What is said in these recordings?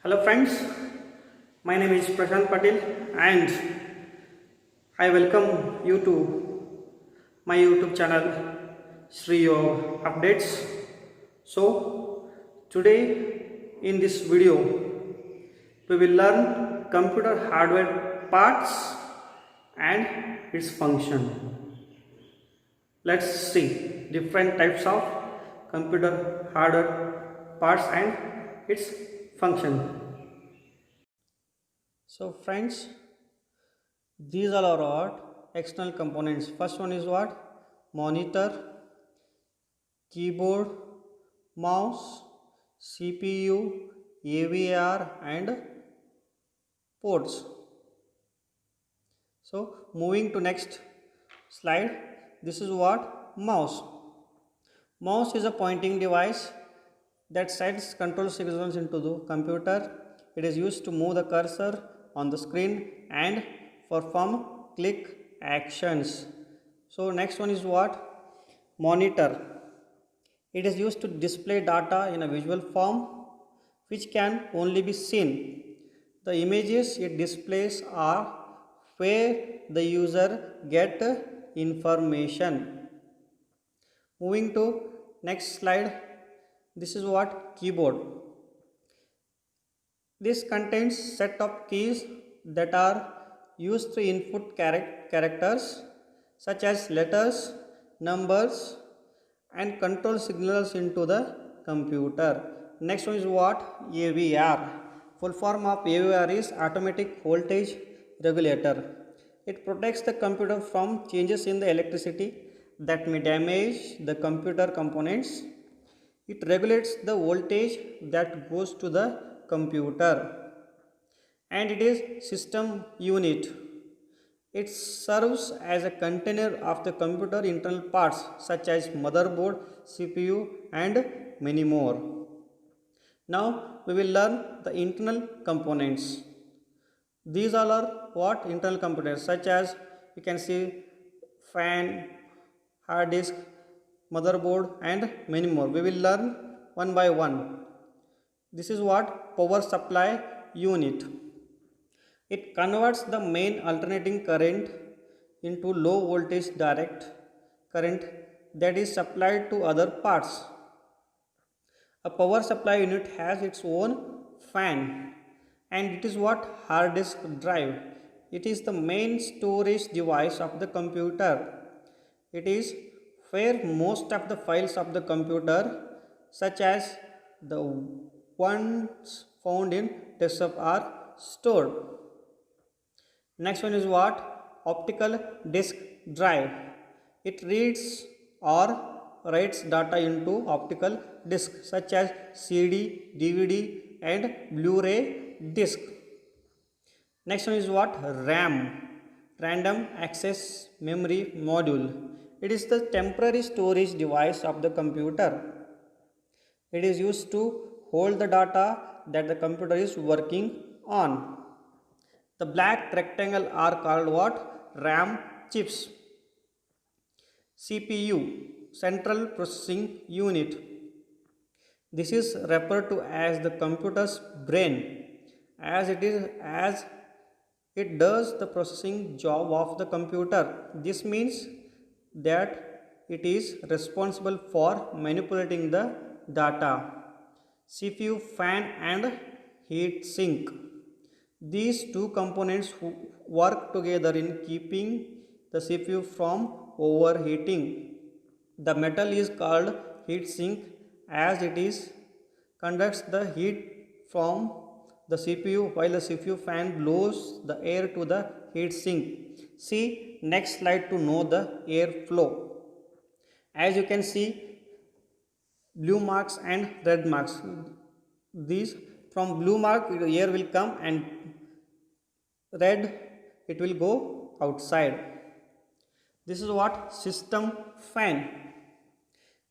Hello friends, my name is Prashant Patel and I welcome you to my YouTube channel Sri Yoga Updates. So today in this video we will learn computer hardware parts and its function. Let's see different types of computer hardware parts and its function. So friends, these all are what external components. First one is what? Monitor, keyboard, mouse, CPU, AVR and ports. So moving to next slide, this is what? Mouse. Mouse is a pointing device that sends control signals into the computer. It is used to move the cursor on the screen and perform click actions. So next one is what? Monitor. It is used to display data in a visual form which can only be seen. The images it displays are where the user get information. Moving to next slide, this is what? Keyboard. This contains set of keys that are used to input characters such as letters, numbers and control signals into the computer. Next one is what? AVR. Full form of AVR is automatic voltage regulator. It protects the computer from changes in the electricity that may damage the computer components. It regulates the voltage that goes to the computer and it is system unit. It serves as a container of the computer internal parts such as motherboard, CPU and many more. Now we will learn the internal components. These all are what? Internal components such as you can see fan, hard disk, motherboard and many more. We will learn one by one. This is what? Power supply unit. It converts the main alternating current into low voltage direct current that is supplied to other parts. A power supply unit has its own fan and it is what? Hard disk drive. It is the main storage device of the computer. It is where most of the files of the computer such as the ones found in desktop are stored. Next one is what? Optical disk drive. It reads or writes data into optical disk such as CD, DVD and Blu-ray disc. Next one is what? RAM. Random access memory module. It is the temporary storage device of the computer. It is used to hold the data that the computer is working on. The black rectangle are called what? RAM chips. CPU, Central Processing Unit. This is referred to as the computer's brain as it does the processing job of the computer. This means that it is responsible for manipulating the data. CPU, fan and heat sink. These two components work together in keeping the CPU from overheating. The metal is called heat sink as it is conducts the heat from the CPU while the CPU fan blows the air to the heat sink. See next slide to know the air flow. As you can see, blue marks and red marks. These from blue mark air will come and red it will go outside. This is what? System fan.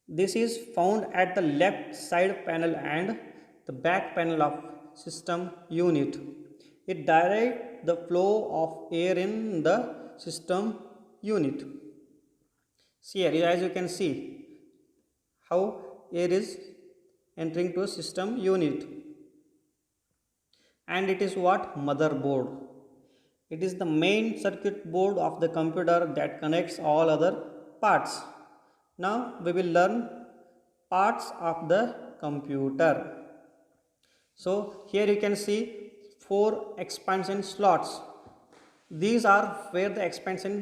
This is found at the left side panel and the back panel of system unit. It directs the flow of air in the system unit. See here, as you can see how air is entering to a system unit. and it is what? Motherboard. It is the main circuit board of the computer that connects all other parts. Now we will learn parts of the computer. So here you can see 4 expansion slots. These are where the expansion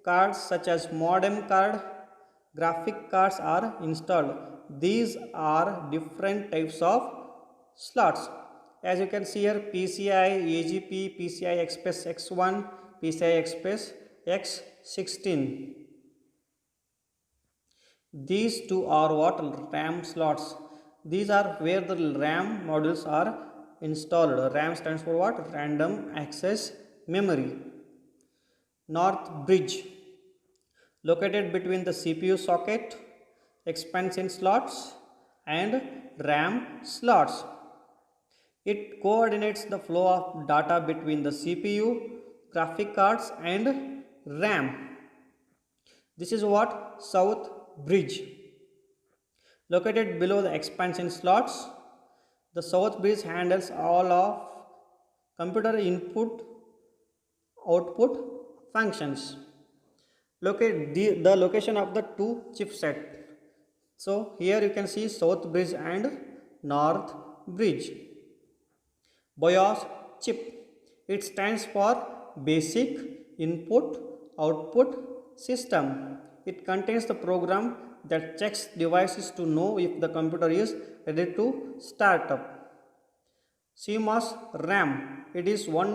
cards such as modem card, graphic cards are installed. These are different types of slots. As you can see here, PCI AGP, PCI Express X1, PCI Express X16. These two are what? RAM slots. These are where the RAM modules are installed. RAM stands for what? Random Access Memory. North bridge, located between the CPU socket, expansion slots and RAM slots. It coordinates the flow of data between the CPU, graphic cards and RAM. This is what? South bridge. Located below the expansion slots, the south bridge handles all of computer input output functions. Locate the location of the two chipset. So here you can see south bridge and north bridge. BIOS chip. It stands for basic input output system. It contains the program that checks devices to know if the computer is ready to start up. CMOS RAM. It is one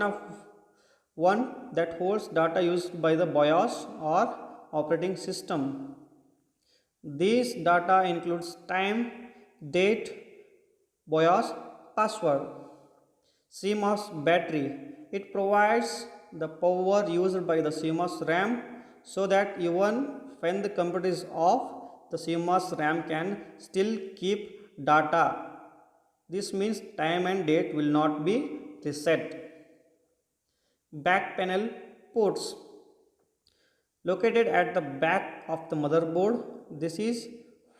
that holds data used by the BIOS or operating system. These data includes time, date, BIOS password. CMOS battery. It provides the power used by the CMOS RAM so that even when the computer is off, the CMOS RAM can still keep data. This means time and date will not be reset. Back panel ports, located at the back of the motherboard. This is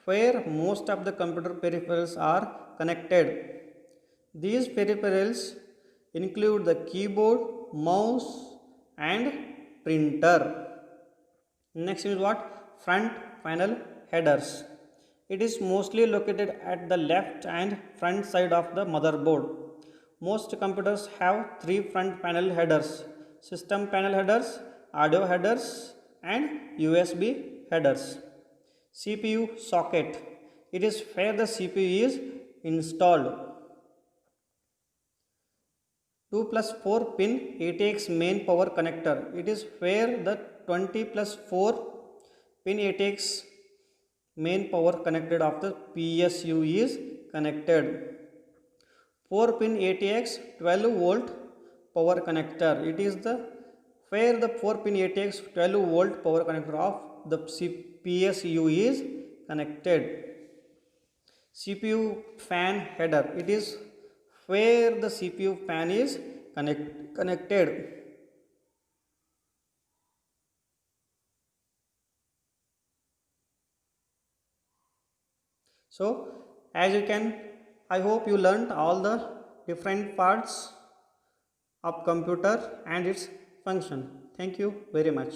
where most of the computer peripherals are connected. These peripherals include the keyboard, mouse and printer. Next is what? Front panel headers. It is mostly located at the left and front side of the motherboard. Most computers have 3 front panel headers: system panel headers, audio headers and USB headers. CPU socket. It is where the CPU is installed. 2 plus 4 pin ATX main power connector. It is where the 20 plus 4 pin ATX main power connector of the PSU is connected. 4 pin ATX 12 volt power connector. It is where the 4 pin ATX 12 volt power connector of the PSU is connected. CPU fan header. It is where the CPU fan is connected. So as you can, I hope you learned all the different parts of computer and its function. Thank you very much.